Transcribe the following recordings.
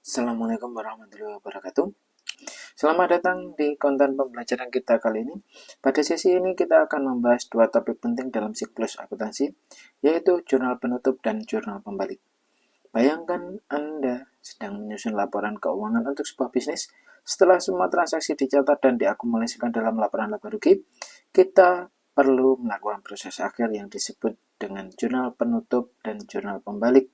Assalamualaikum warahmatullahi wabarakatuh. Selamat datang di konten pembelajaran kita kali ini. Pada sesi ini kita akan membahas dua topik penting dalam siklus akuntansi, yaitu jurnal penutup dan jurnal pembalik. Bayangkan Anda sedang menyusun laporan keuangan untuk sebuah bisnis. Setelah semua transaksi dicatat dan diakumulasikan dalam laporan laba rugi, kita perlu melakukan proses akhir yang disebut dengan jurnal penutup dan jurnal pembalik.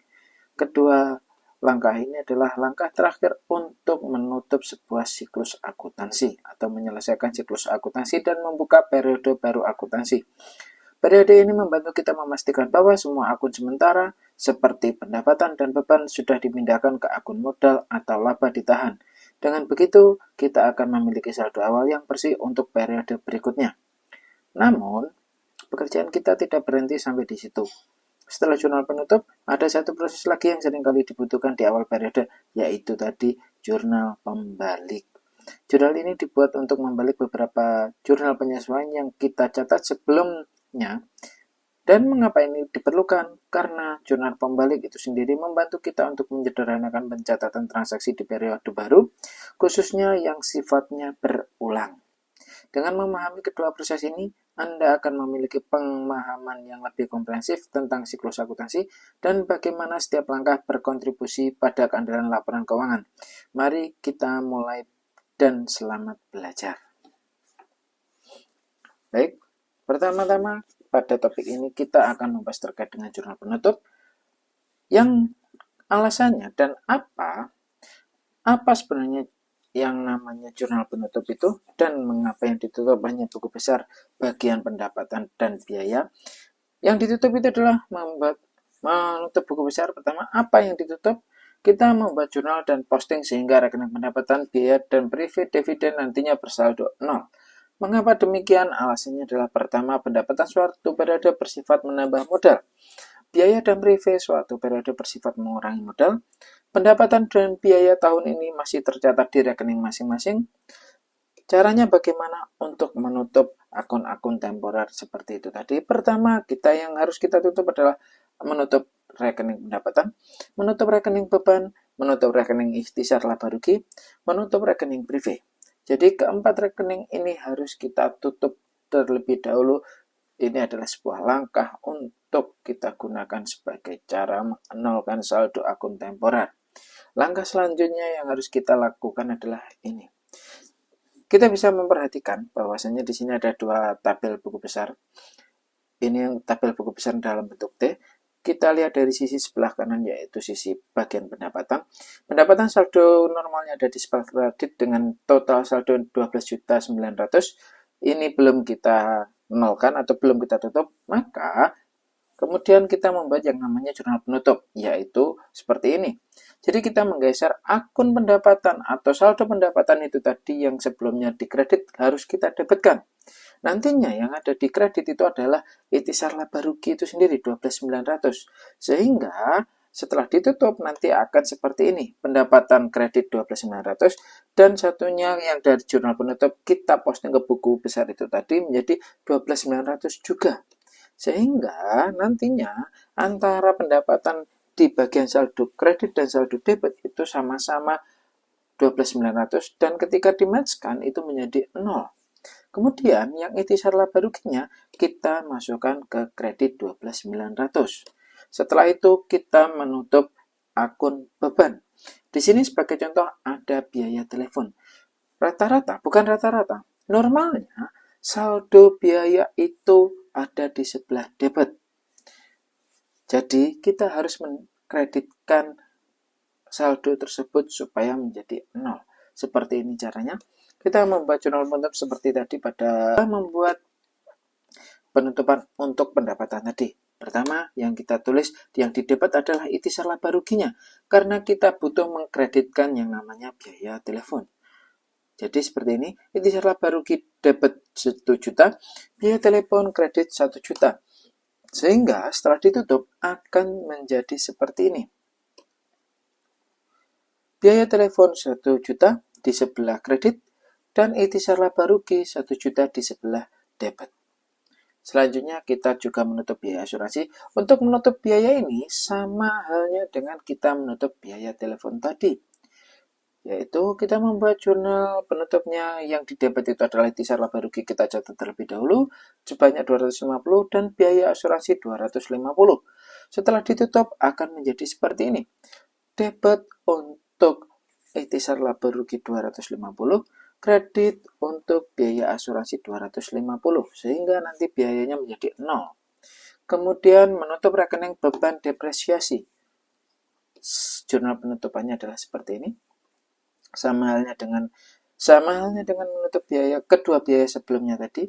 Kedua langkah ini adalah langkah terakhir untuk menutup sebuah siklus akuntansi atau menyelesaikan siklus akuntansi dan membuka periode baru akuntansi. Periode ini membantu kita memastikan bahwa semua akun sementara seperti pendapatan dan beban sudah dipindahkan ke akun modal atau laba ditahan. Dengan begitu, kita akan memiliki saldo awal yang bersih untuk periode berikutnya. Namun, pekerjaan kita tidak berhenti sampai di situ. Setelah jurnal penutup, ada satu proses lagi yang seringkali dibutuhkan di awal periode, yaitu tadi jurnal pembalik. Jurnal ini dibuat untuk membalik beberapa jurnal penyesuaian yang kita catat sebelumnya. Dan mengapa ini diperlukan? Karena jurnal pembalik itu sendiri membantu kita untuk menyederhanakan pencatatan transaksi di periode baru, khususnya yang sifatnya berulang. Dengan memahami kedua proses ini, Anda akan memiliki pemahaman yang lebih komprehensif tentang siklus akuntansi dan bagaimana setiap langkah berkontribusi pada keandalan laporan keuangan. Mari kita mulai dan selamat belajar. Baik, pertama-tama pada topik ini kita akan membahas terkait dengan jurnal penutup yang alasannya dan apa sebenarnya yang namanya jurnal penutup itu dan mengapa yang ditutup hanya buku besar bagian pendapatan dan biaya. Yang ditutup itu adalah menutup buku besar. Pertama, apa yang ditutup? Kita membuat jurnal dan posting sehingga rekening pendapatan, biaya, dan privé dividen nantinya bersaldo 0. Mengapa demikian? Alasannya adalah pertama, pendapatan suatu periode bersifat menambah modal. Biaya dan privé suatu periode bersifat mengurangi modal. Pendapatan dan biaya tahun ini masih tercatat di rekening masing-masing. Caranya bagaimana untuk menutup akun-akun temporer seperti itu tadi? Pertama, yang harus kita tutup adalah menutup rekening pendapatan, menutup rekening beban, menutup rekening ikhtisar laba rugi, menutup rekening privé. Jadi keempat rekening ini harus kita tutup terlebih dahulu. Ini adalah sebuah langkah untuk kita gunakan sebagai cara menolkan saldo akun temporer. Langkah selanjutnya yang harus kita lakukan adalah ini. Kita bisa memperhatikan bahwasanya di sini ada dua tabel buku besar. Ini yang tabel buku besar dalam bentuk T. Kita lihat dari sisi sebelah kanan, yaitu sisi bagian pendapatan. Pendapatan saldo normalnya ada di spell kredit dengan total saldo 12.900.000. Ini belum kita nolkan atau belum kita tutup, maka kemudian kita membuat yang namanya jurnal penutup, yaitu seperti ini. Jadi kita menggeser akun pendapatan atau saldo pendapatan itu tadi yang sebelumnya dikredit harus kita debitkan. Nantinya yang ada di kredit itu adalah ikhtisar laba rugi itu sendiri 12.900. Sehingga setelah ditutup nanti akan seperti ini. Pendapatan kredit 12.900 dan satunya yang dari jurnal penutup kita posting ke buku besar itu tadi menjadi 12.900 juga. Sehingga nantinya antara pendapatan di bagian saldo kredit dan saldo debit itu sama-sama 12.900 dan ketika di-matchkan itu menjadi 0. Kemudian yang ikhtisar laba ruginya kita masukkan ke kredit 12.900. Setelah itu kita menutup akun beban. Di sini sebagai contoh ada biaya telepon. Normalnya saldo biaya itu ada di sebelah debit. Jadi kita harus mengkreditkan saldo tersebut supaya menjadi 0. Seperti ini caranya. Kita membuat jurnal penutup seperti tadi pada membuat penutupan untuk pendapatan tadi. Pertama, yang kita tulis yang di debit adalah ikhtisar laba ruginya karena kita butuh mengkreditkan yang namanya biaya telepon. Jadi seperti ini, ikhtisar laba rugi debit 1 juta, biaya telepon kredit 1 juta. Sehingga setelah ditutup akan menjadi seperti ini. Biaya telepon 1 juta di sebelah kredit dan ikhtisar laba rugi 1 juta di sebelah debit. Selanjutnya kita juga menutup biaya asuransi. Untuk menutup biaya ini sama halnya dengan kita menutup biaya telepon tadi. Yaitu kita membuat jurnal penutupnya yang di debit itu adalah intisar laba rugi kita catat terlebih dahulu sebanyak 250 dan biaya asuransi 250. Setelah ditutup akan menjadi seperti ini. Debit untuk intisar laba rugi 250, kredit untuk biaya asuransi 250, sehingga nanti biayanya menjadi 0. Kemudian menutup rekening beban depresiasi. Jurnal penutupannya adalah seperti ini. Sama halnya dengan menutup kedua biaya sebelumnya tadi.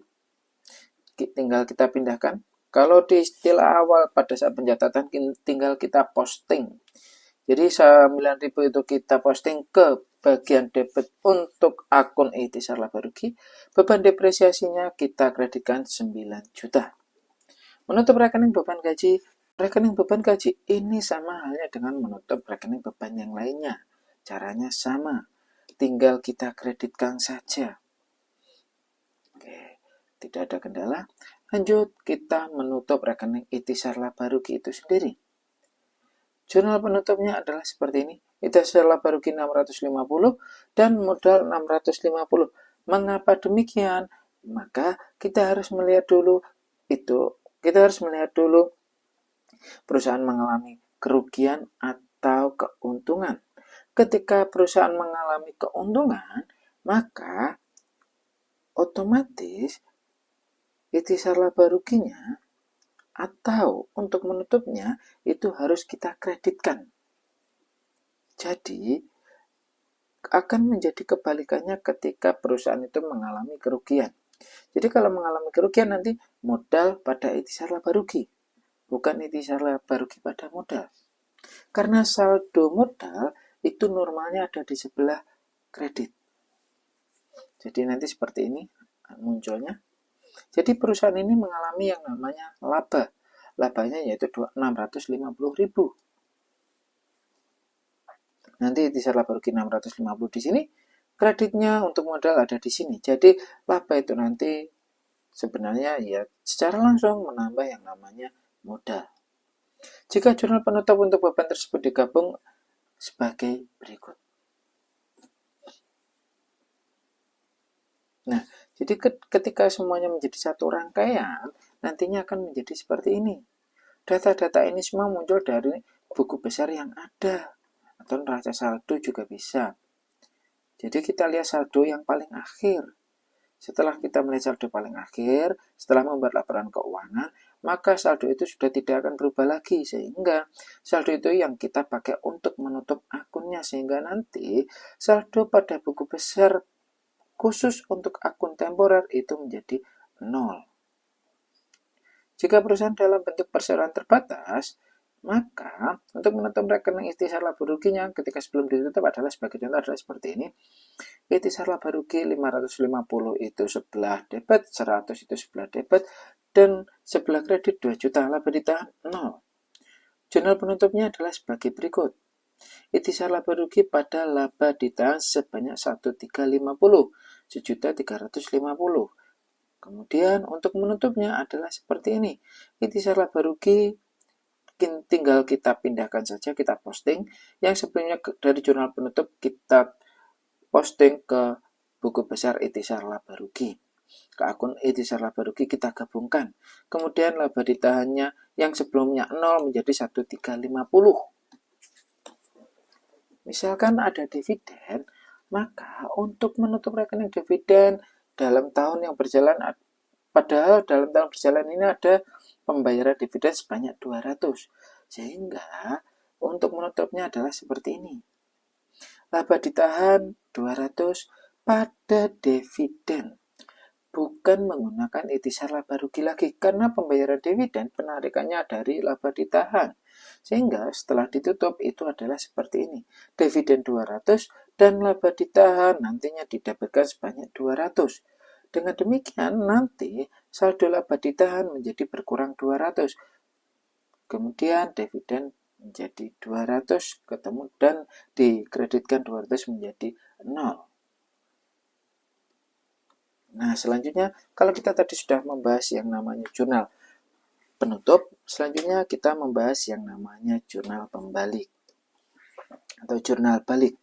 Tinggal kita pindahkan. Kalau di istilah awal pada saat pencatatan tinggal kita posting. Jadi 9.000 itu kita posting ke bagian debit untuk akun intisar laba rugi. Beban depresiasinya kita kreditkan 9 juta. Menutup rekening beban gaji. Rekening beban gaji ini sama halnya dengan menutup rekening beban yang lainnya. Caranya sama. Tinggal kita kreditkan saja. Oke, tidak ada kendala. Lanjut, kita menutup rekening intisar laba rugi itu sendiri. Jurnal penutupnya adalah seperti ini. Intisar laba rugi 650 dan modal 650. Mengapa demikian? Maka kita harus melihat dulu perusahaan mengalami kerugian atau keuntungan. Ketika perusahaan mengalami keuntungan, maka otomatis intisar laba ruginya atau untuk menutupnya itu harus kita kreditkan. Jadi akan menjadi kebalikannya ketika perusahaan itu mengalami kerugian. Jadi kalau mengalami kerugian nanti modal pada intisar laba rugi, bukan intisar laba rugi pada modal. Karena saldo modal itu normalnya ada di sebelah kredit. Jadi nanti seperti ini munculnya. Jadi perusahaan ini mengalami yang namanya laba. Labanya yaitu 650.000. Nanti intisar laba rugi 650 di sini. Kreditnya untuk modal ada di sini. Jadi laba itu nanti sebenarnya ya secara langsung menambah yang namanya modal. Jika jurnal penutup untuk beban tersebut digabung sebagai berikut. Nah, jadi ketika semuanya menjadi satu rangkaian, nantinya akan menjadi seperti ini. Data-data ini semua muncul dari buku besar yang ada, atau neraca saldo juga bisa. Jadi kita lihat saldo yang paling akhir. Setelah kita melihat saldo paling akhir, setelah membuat laporan keuangan, maka saldo itu sudah tidak akan berubah lagi, sehingga saldo itu yang kita pakai untuk menutup akunnya, sehingga nanti saldo pada buku besar khusus untuk akun temporer itu menjadi 0. Jika perusahaan dalam bentuk perseroan terbatas, maka untuk menutup rekening intisar laba ruginya ketika sebelum ditutup adalah sebagai contoh adalah seperti ini. Intisar laba rugi 550 itu sebelah debit, 100 itu sebelah debit, dan sebelah kredit 2 juta, laba ditahan 0. Jurnal penutupnya adalah sebagai berikut. Intisar laba rugi pada laba ditahan sebanyak 1.350, 1.350. Kemudian untuk menutupnya adalah seperti ini. Intisar laba rugi tinggal kita pindahkan saja, kita posting. Yang sebelumnya dari jurnal penutup kita posting ke buku besar intisar laba rugi. Ke akun intisar laba rugi kita gabungkan. Kemudian laba ditahannya yang sebelumnya 0 menjadi 1.350. Misalkan ada dividen, maka untuk menutup rekening dividen dalam tahun yang berjalan, padahal dalam tahun berjalan ini ada pembayaran dividen sebanyak 200. Sehingga untuk menutupnya adalah seperti ini. Laba ditahan 200 pada dividen. Bukan menggunakan intisar laba rugi lagi, karena pembayaran dividen penarikannya dari laba ditahan. Sehingga setelah ditutup itu adalah seperti ini. Dividen 200 dan laba ditahan nantinya didapatkan sebanyak 200. Dengan demikian nanti saldo laba ditahan menjadi berkurang 200. Kemudian dividen menjadi 200 ketemu dan dikreditkan 200 menjadi 0. Nah, selanjutnya kalau kita tadi sudah membahas yang namanya jurnal penutup, selanjutnya kita membahas yang namanya jurnal pembalik atau jurnal balik.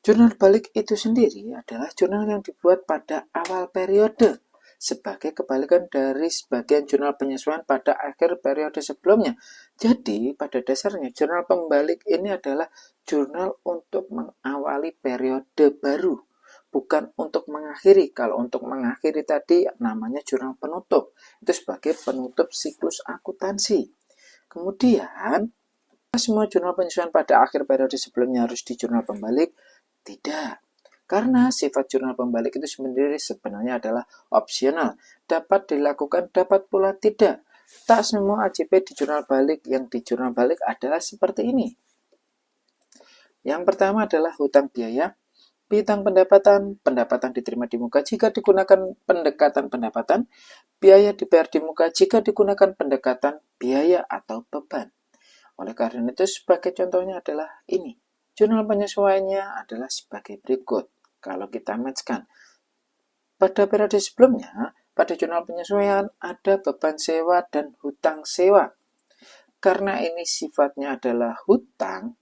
Jurnal balik itu sendiri adalah jurnal yang dibuat pada awal periode, sebagai kebalikan dari sebagian jurnal penyesuaian pada akhir periode sebelumnya. Jadi, pada dasarnya jurnal pembalik ini adalah jurnal untuk mengawali periode baru, bukan untuk mengakhiri. Kalau untuk mengakhiri tadi namanya jurnal penutup. Itu sebagai penutup siklus akuntansi. Kemudian, semua jurnal penyesuaian pada akhir periode sebelumnya harus di jurnal pembalik? Tidak. Karena sifat jurnal pembalik itu sebenarnya adalah opsional. Dapat dilakukan, dapat pula tidak. Tak semua AJP di jurnal balik. Yang di jurnal balik adalah seperti ini. Yang pertama adalah hutang biaya, piutang pendapatan, pendapatan diterima di muka jika digunakan pendekatan pendapatan, biaya dibayar di muka jika digunakan pendekatan biaya atau beban. Oleh karena itu, sebagai contohnya adalah ini. Jurnal penyesuaiannya adalah sebagai berikut. Kalau kita matchkan, pada periode sebelumnya, pada jurnal penyesuaian ada beban sewa dan hutang sewa. Karena ini sifatnya adalah hutang,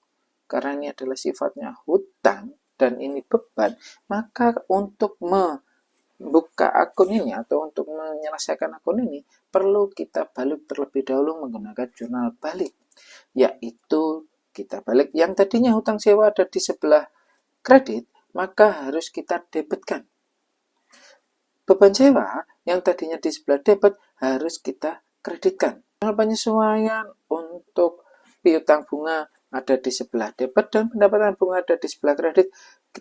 dan ini beban, maka untuk membuka akun ini atau untuk menyelesaikan akun ini, perlu kita balik terlebih dahulu menggunakan jurnal balik, yaitu kita balik yang tadinya hutang sewa ada di sebelah kredit, maka harus kita debitkan. Beban sewa yang tadinya di sebelah debit harus kita kreditkan. Penyesuaian untuk piutang bunga ada di sebelah debit dan pendapatan bunga ada di sebelah kredit,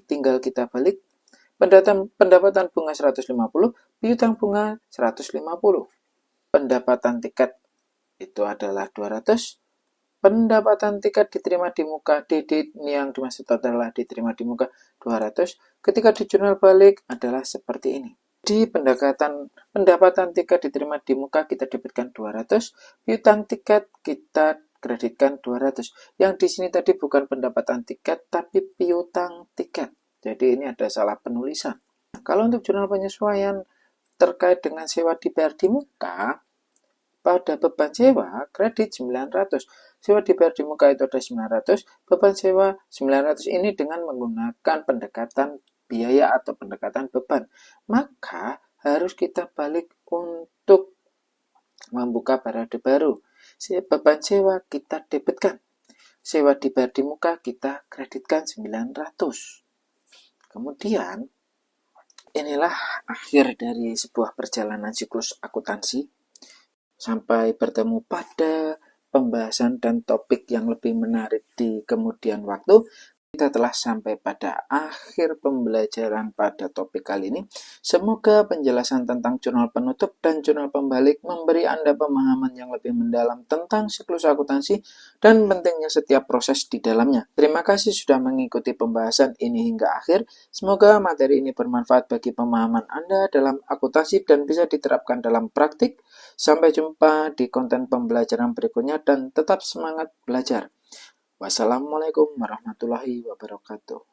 tinggal kita balik. Pendapatan bunga 150, piutang bunga 150. Pendapatan tiket itu adalah 200. Pendapatan tiket diterima di muka DD yang dimaksud adalah diterima di muka 200. Ketika di jurnal balik adalah seperti ini. Di pendapatan tiket diterima di muka kita debitkan 200, piutang tiket kita kreditkan 200. Yang di sini tadi bukan pendapatan tiket tapi piutang tiket. Jadi ini ada salah penulisan. Kalau untuk jurnal penyesuaian terkait dengan sewa dibayar di muka, pada beban sewa, kredit 900. Sewa dibayar di muka itu ada 900, beban sewa 900 ini dengan menggunakan pendekatan biaya atau pendekatan beban. Maka harus kita balik untuk membuka periode baru. Beban sewa kita debitkan. Sewa dibayar di muka kita kreditkan 900. Kemudian, inilah akhir dari sebuah perjalanan siklus akuntansi. Sampai bertemu pada pembahasan dan topik yang lebih menarik di kemudian waktu. Kita telah sampai pada akhir pembelajaran pada topik kali ini. Semoga penjelasan tentang jurnal penutup dan jurnal pembalik memberi Anda pemahaman yang lebih mendalam tentang siklus akuntansi dan pentingnya setiap proses di dalamnya. Terima kasih sudah mengikuti pembahasan ini hingga akhir. Semoga materi ini bermanfaat bagi pemahaman Anda dalam akuntansi dan bisa diterapkan dalam praktik. Sampai jumpa di konten pembelajaran berikutnya dan tetap semangat belajar. Wassalamualaikum warahmatullahi wabarakatuh.